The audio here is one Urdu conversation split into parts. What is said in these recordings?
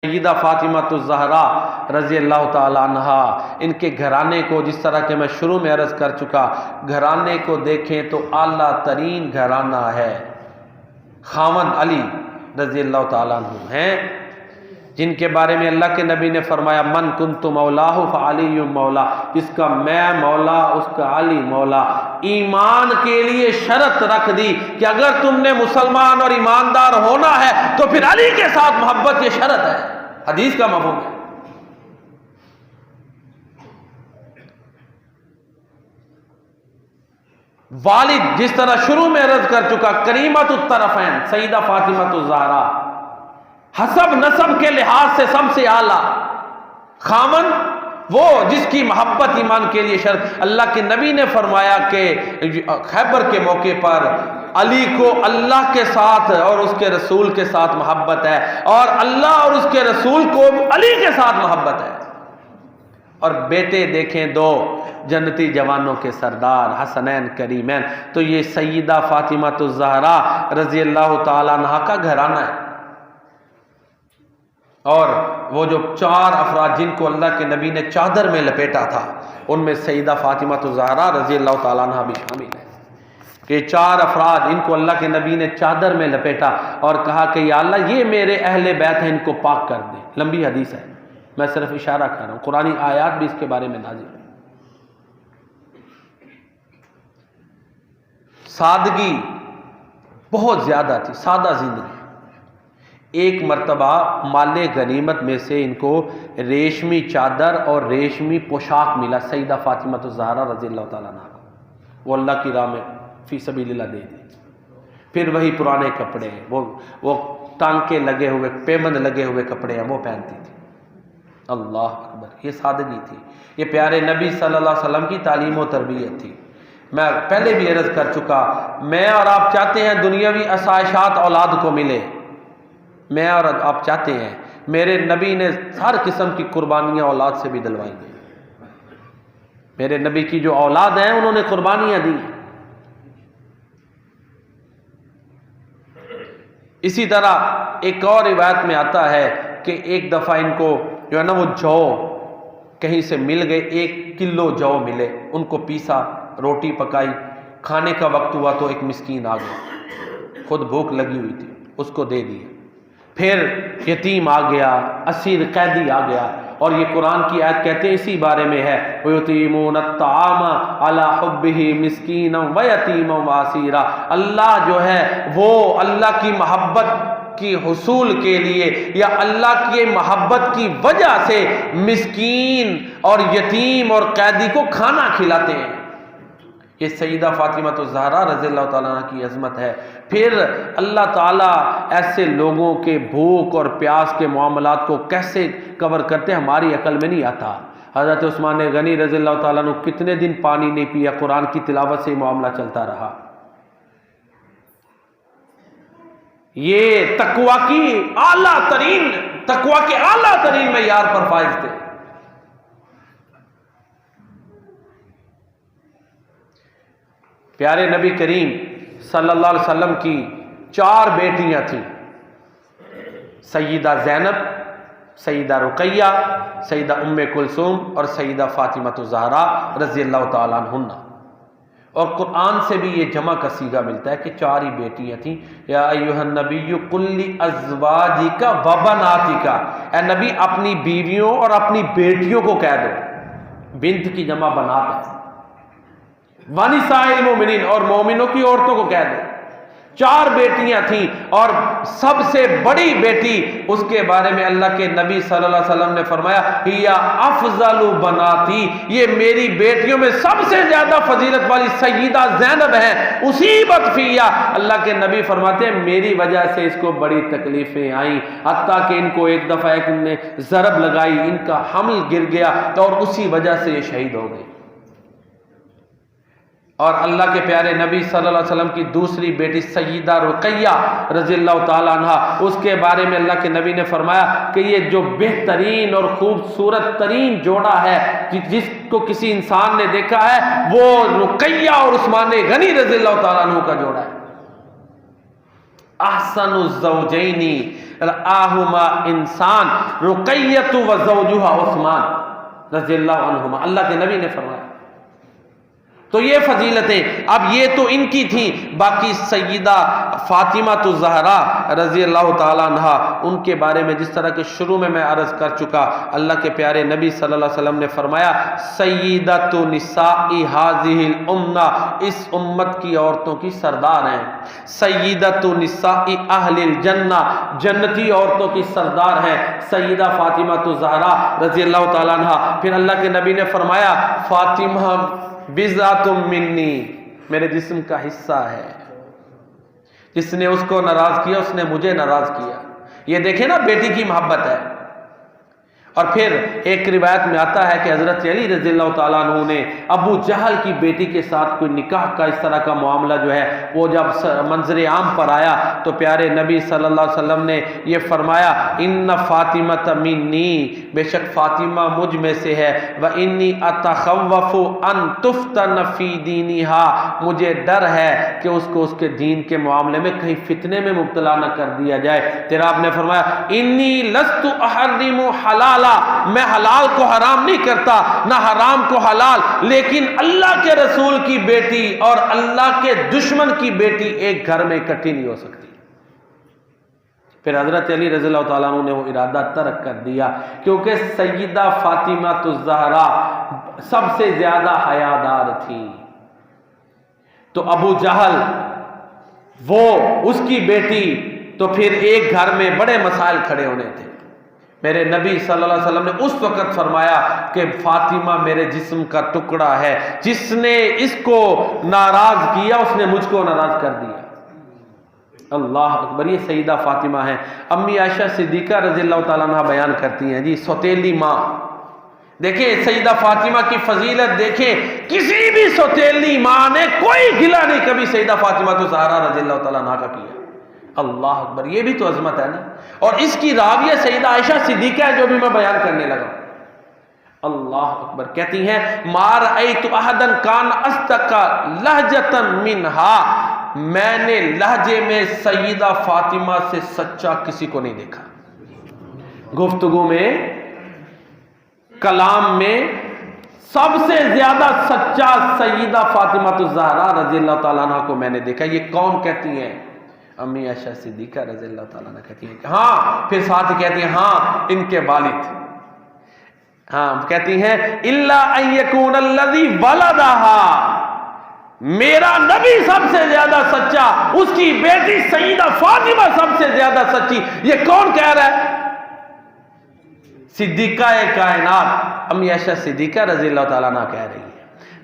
سیدہ فاطمہ الزہرا رضی اللہ تعالی عنہا، ان کے گھرانے کو جس طرح کہ میں شروع میں عرض کر چکا، گھرانے کو دیکھیں تو اعلیٰ ترین گھرانہ ہے۔ خاوند علی رضی اللہ تعالیٰ عنہ ہیں، جن کے بارے میں اللہ کے نبی نے فرمایا من کنت مولاہ فعلی مولا، جس کا میں مولا اس کا علی مولا۔ ایمان کے لیے شرط رکھ دی کہ اگر تم نے مسلمان اور ایماندار ہونا ہے تو پھر علی کے ساتھ محبت، یہ شرط ہے، حدیث کا مفہوم ہے۔ والد جس طرح شروع میں عرض کر چکا، کریمۃ الطرفین سیدہ فاطمہ الزہرا، حسب نسب کے لحاظ سے سب سے اعلیٰ۔ خامن وہ جس کی محبت ایمان کے لیے شرط۔ اللہ کے نبی نے فرمایا کہ خیبر کے موقع پر علی کو اللہ کے ساتھ اور اس کے رسول کے ساتھ محبت ہے، اور اللہ اور اس کے رسول کو علی کے ساتھ محبت ہے۔ اور بیٹے دیکھیں دو جنتی جوانوں کے سردار حسنین کریمین، تو یہ سیدہ فاطمہ الزہرا رضی اللہ تعالیٰ عنہا کا گھرانہ ہے۔ اور وہ جو 4 افراد جن کو اللہ کے نبی نے چادر میں لپیٹا تھا، ان میں سیدہ فاطمہ الزہرا رضی اللہ تعالیٰ عنہا بھی شامل ہے، کہ 4 افراد ان کو اللہ کے نبی نے چادر میں لپیٹا اور کہا کہ یا اللہ یہ میرے اہل بیت ہیں، ان کو پاک کر دیں۔ لمبی حدیث ہے، میں صرف اشارہ کر رہا ہوں، قرآنی آیات بھی اس کے بارے میں نازل ہے۔ سادگی بہت زیادہ تھی، سادہ زندگی۔ ایک مرتبہ مال غنیمت میں سے ان کو ریشمی چادر اور ریشمی پوشاک ملا، سیدہ فاطمہ الزہرا رضی اللہ تعالیٰ عنہ کو، وہ اللہ کی راہ میں فی سبیل اللہ دے دی۔ پھر وہی پرانے کپڑے، وہ ٹانکے لگے ہوئے، پیمند لگے ہوئے کپڑے ہیں، وہ پہنتی تھی۔ اللہ اکبر، یہ سادگی تھی، یہ پیارے نبی صلی اللہ علیہ وسلم کی تعلیم و تربیت تھی۔ میں پہلے بھی عرض کر چکا، میں اور آپ چاہتے ہیں دنیاوی آسائشات اولاد کو ملے، میں اور آپ چاہتے ہیں، میرے نبی نے ہر قسم کی قربانیاں اولاد سے بھی دلوائی ہیں۔ میرے نبی کی جو اولاد ہیں انہوں نے قربانیاں دی۔ اسی طرح ایک اور روایت میں آتا ہے کہ ایک دفعہ ان کو جو ہے نا وہ جو کہیں سے مل گئے، 1 کلو جو ملے، ان کو پیسا، روٹی پکائی، کھانے کا وقت ہوا تو ایک مسکین آ گیا، خود بھوک لگی ہوئی تھی، اس کو دے دیا۔ پھر یتیم آ گیا، اسیر قیدی آ گیا، اور یہ قرآن کی آیت کہتے ہیں اسی بارے میں ہے وَيُطِعِمُونَ الطَّعَامَ عَلَى حُبِّهِ مِسْكِينًا وَيَتِيمًا وَأَسِيرًا۔ اللہ جو ہے وہ اللہ کی محبت کی حصول کے لیے یا اللہ کی محبت کی وجہ سے مسکین اور یتیم اور قیدی کو کھانا کھلاتے ہیں۔ یہ سیدہ فاطمہ الزہرا رضی اللہ تعالیٰ عنہ کی عظمت ہے۔ پھر اللہ تعالیٰ ایسے لوگوں کے بھوک اور پیاس کے معاملات کو کیسے کور کرتے ہیں ہماری عقل میں نہیں آتا۔ حضرت عثمان غنی رضی اللہ تعالیٰ عنہ کتنے دن پانی نہیں پیا، قرآن کی تلاوت سے معاملہ چلتا رہا۔ یہ تقوی کی اعلیٰ ترین، تقوی کے اعلیٰ ترین معیار پر فائز تھے۔ پیارے نبی کریم صلی اللہ علیہ وسلم کی 4 بیٹیاں تھیں، سیدہ زینب، سیدہ رقیہ، سیدہ ام کلثوم اور سیدہ فاطمہ الزہرا رضی اللہ تعالیٰ عنہن۔ اور قرآن سے بھی یہ جمع کا صیغہ ملتا ہے کہ 4 ہی بیٹیاں تھیں۔ یا ایھا النبی قل لازواجک وبناتک، اے نبی اپنی بیویوں اور اپنی بیٹیوں کو کہہ دو، بنت کی جمع بنات ہے، ونساء المؤمنین اور مومنوں کی عورتوں کو کہہ دو۔ 4 بیٹیاں تھیں، اور سب سے بڑی بیٹی اس کے بارے میں اللہ کے نبی صلی اللہ علیہ وسلم نے فرمایا ہیا افضل بناتی، یہ میری بیٹیوں میں سب سے زیادہ فضیلت والی سیدہ زینب ہیں، اصیبت فیا، اللہ کے نبی فرماتے ہیں میری وجہ سے اس کو بڑی تکلیفیں آئیں، حتیٰ کہ ان کو ایک دفعہ ایک نے ضرب لگائی، ان کا حمل گر گیا اور اسی وجہ سے یہ شہید ہو گئی۔ اور اللہ کے پیارے نبی صلی اللہ علیہ وسلم کی دوسری بیٹی سیدہ رقیہ رضی اللہ تعالیٰ عنہ، اس کے بارے میں اللہ کے نبی نے فرمایا کہ یہ جو بہترین اور خوبصورت ترین جوڑا ہے جس کو کسی انسان نے دیکھا ہے وہ رقیہ اور عثمان غنی رضی اللہ تعالیٰ عنہ کا جوڑا ہے۔ احسن الزوجین رآہما انسان رقیۃ و زوجہا عثمان رضی اللہ عنہما، اللہ کے نبی نے فرمایا۔ تو یہ فضیلتیں اب یہ تو ان کی تھیں، باقی سیدہ فاطمہ الزہرا رضی اللہ تعالیٰ عنہا، ان کے بارے میں جس طرح کہ شروع میں عرض کر چکا، اللہ کے پیارے نبی صلی اللہ علیہ وسلم نے فرمایا سیدۃ نساء ھذہ الامہ، اس امت کی عورتوں کی سردار ہیں، سیدۃ نساء اہل الجنہ، جنتی عورتوں کی سردار ہیں سیدہ فاطمہ الزہرا رضی اللہ تعالیٰ عنہا۔ پھر اللہ کے نبی نے فرمایا فاطمہ بضعۃ منی، میرے جسم کا حصہ ہے، جس نے اس کو ناراض کیا اس نے مجھے ناراض کیا۔ یہ دیکھیں نا بیٹی کی محبت ہے۔ اور پھر ایک روایت میں آتا ہے کہ حضرت علی رضی اللہ تعالیٰ عنہ نے ابو جہل کی بیٹی کے ساتھ کوئی نکاح کا اس طرح کا معاملہ جو ہے وہ جب منظر عام پر آیا تو پیارے نبی صلی اللہ علیہ وسلم نے یہ فرمایا ان فاطمہ منی، بے شک فاطمہ مجھ میں سے ہے، وانی اتخوف ان تفتن فی دینہا، مجھے ڈر ہے کہ اس کو اس کے دین کے معاملے میں کہیں فتنے میں مبتلا نہ کر دیا جائے۔ پھر آپ نے فرمایا انی لست احرم حلالا، میں حلال کو حرام نہیں کرتا نہ حرام کو حلال، لیکن اللہ کے رسول کی بیٹی اور اللہ کے دشمن کی بیٹی ایک گھر میں اکٹھی نہیں ہو سکتی۔ پھر حضرت علی رضی اللہ تعالیٰ عنہ نے وہ ارادہ ترک کر دیا، کیونکہ سیدہ فاطمہ الزہرا سب سے زیادہ حیادار تھی۔ تو ابو جہل وہ اس کی بیٹی، تو پھر ایک گھر میں بڑے مسائل کھڑے ہونے تھے۔ میرے نبی صلی اللہ علیہ وسلم نے اس وقت فرمایا کہ فاطمہ میرے جسم کا ٹکڑا ہے، جس نے اس کو ناراض کیا اس نے مجھ کو ناراض کر دیا۔ اللہ اکبر، یہ سیدہ فاطمہ ہیں۔ امی عائشہ صدیقہ رضی اللہ تعالیٰ عنہ بیان کرتی ہیں جی، سوتیلی ماں، دیکھیں سیدہ فاطمہ کی فضیلت دیکھیں، کسی بھی سوتیلی ماں نے کوئی گلہ نہیں کبھی سیدہ فاطمہ الزہرا رضی اللہ تعالیٰ عنہ کا کیا۔ اللہ اکبر، یہ بھی تو عظمت ہے نا۔ اور اس کی راویہ سیدہ عائشہ صدیقہ ہے جو بھی میں بیان کرنے لگا۔ اللہ اکبر، کہتی ہیں ما رأیت احدا کان اصدق لہجۃ منہا، میں نے لہجے میں سیدہ فاطمہ سے سچا کسی کو نہیں دیکھا، گفتگو میں، کلام میں سب سے زیادہ سچا سیدہ فاطمہ الزہرا رضی اللہ تعالیٰ عنہ کو میں نے دیکھا۔ یہ کون کہتی ہیں؟ امی عائشہ صدیقہ رضی اللہ تعالیٰ عنہ کہتی ہیں کہ ہاں، پھر ساتھ کہتی ہیں ہاں ان کے والد، ہاں کہتی ہیں الا ان یکون الذی ولدہا، میرا نبی سب سے زیادہ سچا، اس کی بیٹی سیدہ فاطمہ سب سے زیادہ سچی۔ یہ کون کہہ رہا ہے؟ صدیقہ کائنات امی عائشہ صدیقہ رضی اللہ تعالیٰ عنہ کہہ رہی ہے۔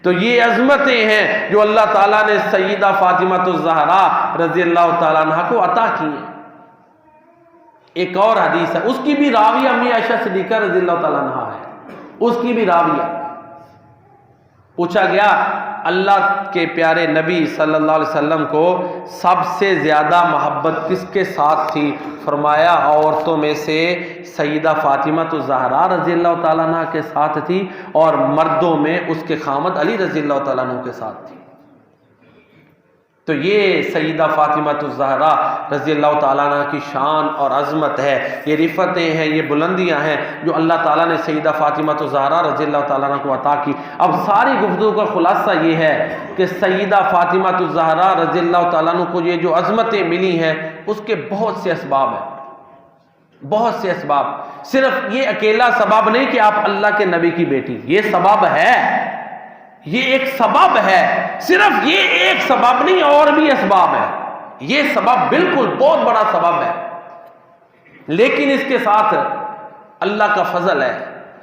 تو یہ عظمتیں ہیں جو اللہ تعالیٰ نے سیدہ فاطمہ الزہرا رضی اللہ تعالیٰ عنہ کو عطا کی ہیں۔ ایک اور حدیث ہے، اس کی بھی راویہ امی عائشہ صدیقہ رضی اللہ تعالیٰ عنہ ہے، اس کی بھی راویہ۔ پوچھا گیا اللہ کے پیارے نبی صلی اللہ علیہ وسلم کو سب سے زیادہ محبت کس کے ساتھ تھی؟ فرمایا عورتوں میں سے سیدہ فاطمہ الزہرا رضی اللہ تعالیٰ عنہ کے ساتھ تھی، اور مردوں میں اس کے خامد علی رضی اللہ تعالیٰ عنہ کے ساتھ تھی۔ تو یہ سیدہ فاطمہ الزہرا رضی اللہ تعالیٰ عنہ کی شان اور عظمت ہے، یہ رفتیں ہیں، یہ بلندیاں ہیں جو اللہ تعالیٰ نے سیدہ فاطمہ الزہرا رضی اللہ تعالیٰ عنہ کو عطا کی۔ اب ساری گفتگو کا خلاصہ یہ ہے کہ سیدہ فاطمہ الزہرا رضی اللہ تعالیٰ عنہ کو یہ جو عظمتیں ملی ہیں اس کے بہت سے اسباب ہیں، بہت سے اسباب۔ صرف یہ اکیلا سبب نہیں کہ آپ اللہ کے نبی کی بیٹی، یہ سبب ہے، یہ ایک سبب ہے، صرف یہ ایک سبب نہیں اور بھی اسباب ہے۔ یہ سبب بالکل بہت بڑا سبب ہے، لیکن اس کے ساتھ اللہ کا فضل ہے،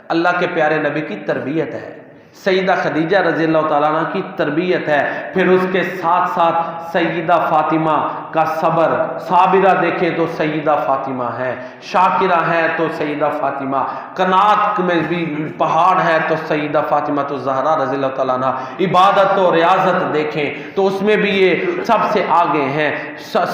اللہ کے پیارے نبی کی تربیت ہے، سیدہ خدیجہ رضی اللہ تعالیٰ عنہ کی تربیت ہے، پھر اس کے ساتھ ساتھ سیدہ فاطمہ کا صبر، صابرہ دیکھیں تو سیدہ فاطمہ ہے، شاکرہ ہے تو سیدہ فاطمہ، قناعت میں بھی پہاڑ ہے تو سیدہ فاطمہ الزہرا رضی اللہ تعالیٰ عنہ، عبادت و ریاضت دیکھیں تو اس میں بھی یہ سب سے آگے ہیں،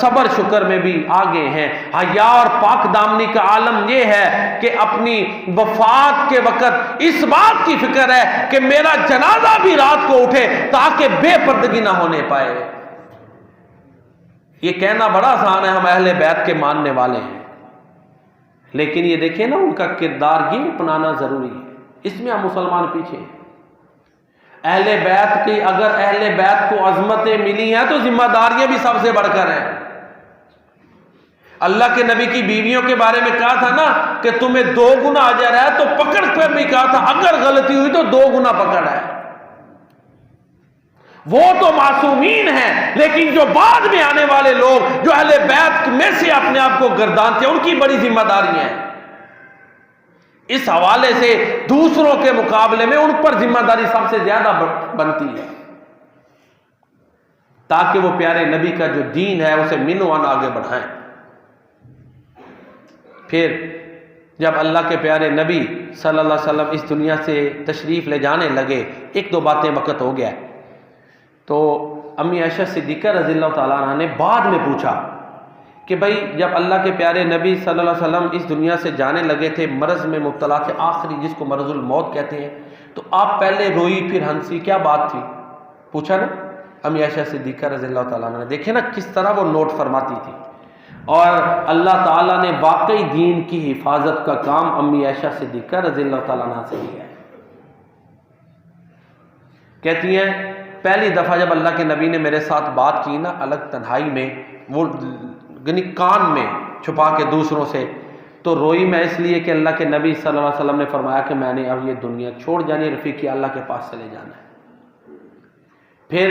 صبر شکر میں بھی آگے ہیں، حیا اور پاک دامنی کا عالم یہ ہے کہ اپنی وفات کے وقت اس بات کی فکر ہے کہ میرا جنازہ بھی رات کو اٹھے تاکہ بے پردگی نہ ہونے پائے۔ یہ کہنا بڑا آسان ہے، ہم اہل بیت کے ماننے والے ہیں، لیکن یہ دیکھیں نا ان کا کردار یہ اپنانا ضروری ہے، اس میں ہم مسلمان پیچھے ہیں۔ اہل بیت کی اگر اہل بیت کو عظمتیں ملی ہیں تو ذمہ داریاں بھی سب سے بڑھ کر ہیں۔ اللہ کے نبی کی بیویوں کے بارے میں کہا تھا نا کہ تمہیں 2 گنا اجر ہے، تو پکڑ پر بھی کہا تھا اگر غلطی ہوئی تو 2 گنا پکڑ ہے۔ وہ تو معصومین ہیں، لیکن جو بعد میں آنے والے لوگ جو اہل بیت میں سے اپنے آپ کو گردانتے ہیں ان کی بڑی ذمہ داریاں ہیں۔ اس حوالے سے دوسروں کے مقابلے میں ان پر ذمہ داری سب سے زیادہ بنتی ہے، تاکہ وہ پیارے نبی کا جو دین ہے اسے منوان آگے بڑھائیں۔ پھر جب اللہ کے پیارے نبی صلی اللہ علیہ وسلم اس دنیا سے تشریف لے جانے لگے، 1-2 باتیں وقت ہو گیا، تو امی عائشہ صدیقہ رضی اللہ تعالیٰ عنہ نے بعد میں پوچھا کہ بھائی جب اللہ کے پیارے نبی صلی اللہ علیہ وسلم اس دنیا سے جانے لگے تھے، مرض میں مبتلا تھے، آخری جس کو مرض الموت کہتے ہیں، تو آپ پہلے روئی پھر ہنسی، کیا بات تھی؟ پوچھا نا امی عائشہ صدیقہ رضی اللہ تعالیٰ عنہ نے۔ دیکھیں نا کس طرح وہ نوٹ فرماتی تھی، اور اللہ تعالیٰ نے واقعی دین کی حفاظت کا کام امی عائشہ صدیقہ رضی اللہ تعالیٰ عنہ سے کیا ہے۔ کہتی ہیں پہلی دفعہ جب اللہ کے نبی نے میرے ساتھ بات کی نا الگ تنہائی میں، وہ یعنی کان میں چھپا کے دوسروں سے، تو روئی میں اس لیے کہ اللہ کے نبی صلی اللہ علیہ وسلم نے فرمایا کہ میں نے اب یہ دنیا چھوڑ جانی، رفیقی اللہ کے پاس چلے جانا ہے۔ پھر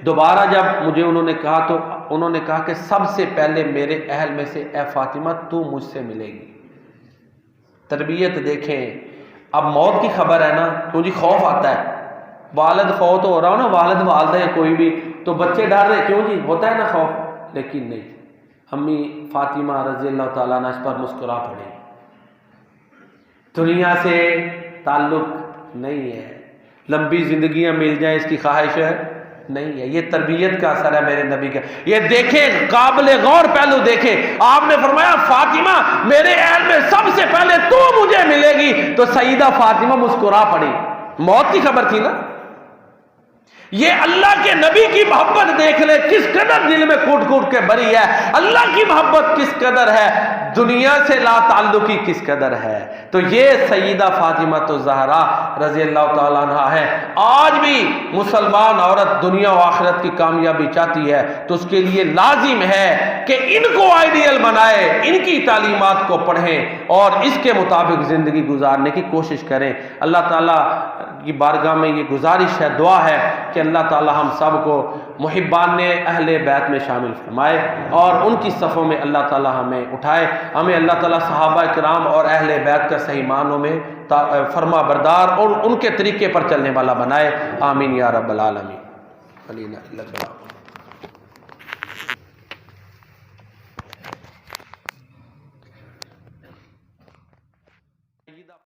دوبارہ جب مجھے انہوں نے کہا تو انہوں نے کہا کہ سب سے پہلے میرے اہل میں سے اے فاطمہ تو مجھ سے ملے گی۔ تربیت دیکھیں، اب موت کی خبر ہے نا، کیوں جی خوف آتا ہے، والد فوت ہو رہا ہو نا، والد والدہ ہے کوئی بھی، تو بچے ڈر رہے، کیوں جی ہوتا ہے نا خوف، لیکن نہیں، امی فاطمہ رضی اللہ تعالیٰ عنہ اس پر مسکرا پڑی۔ دنیا سے تعلق نہیں ہے، لمبی زندگیاں مل جائیں اس کی خواہش ہے نہیں ہے، یہ تربیت کا اثر ہے میرے نبی کا۔ یہ دیکھیں قابل غور پہلو دیکھیں، آپ نے فرمایا فاطمہ میرے اہل میں سب سے پہلے تو مجھے ملے گی، تو سیدہ فاطمہ مسکرا پڑی، موت کی خبر تھی نا۔ یہ اللہ کے نبی کی محبت دیکھ لے کس قدر دل میں کوٹ کوٹ کے بھری ہے، اللہ کی محبت کس قدر ہے، دنیا سے لا تعلقی کس قدر ہے۔ تو یہ سیدہ فاطمہ الزہرا رضی اللہ تعالیٰ عنہ ہے۔ آج بھی مسلمان عورت دنیا و آخرت کی کامیابی چاہتی ہے تو اس کے لیے لازم ہے کہ ان کو آئیڈیل بنائے، ان کی تعلیمات کو پڑھیں اور اس کے مطابق زندگی گزارنے کی کوشش کریں۔ اللہ تعالیٰ کی بارگاہ میں یہ گزارش ہے، دعا ہے کہ اللہ تعالیٰ ہم سب کو محبان اہل بیت میں شامل فرمائے اور ان کی صفوں میں اللہ تعالیٰ ہمیں اٹھائے، ہمیں اللہ تعالیٰ صحابہ کرام اور اہل بیت کا صحیح معنوں میں فرما بردار اور ان کے طریقے پر چلنے والا بنائے، آمین یا رب العالمین۔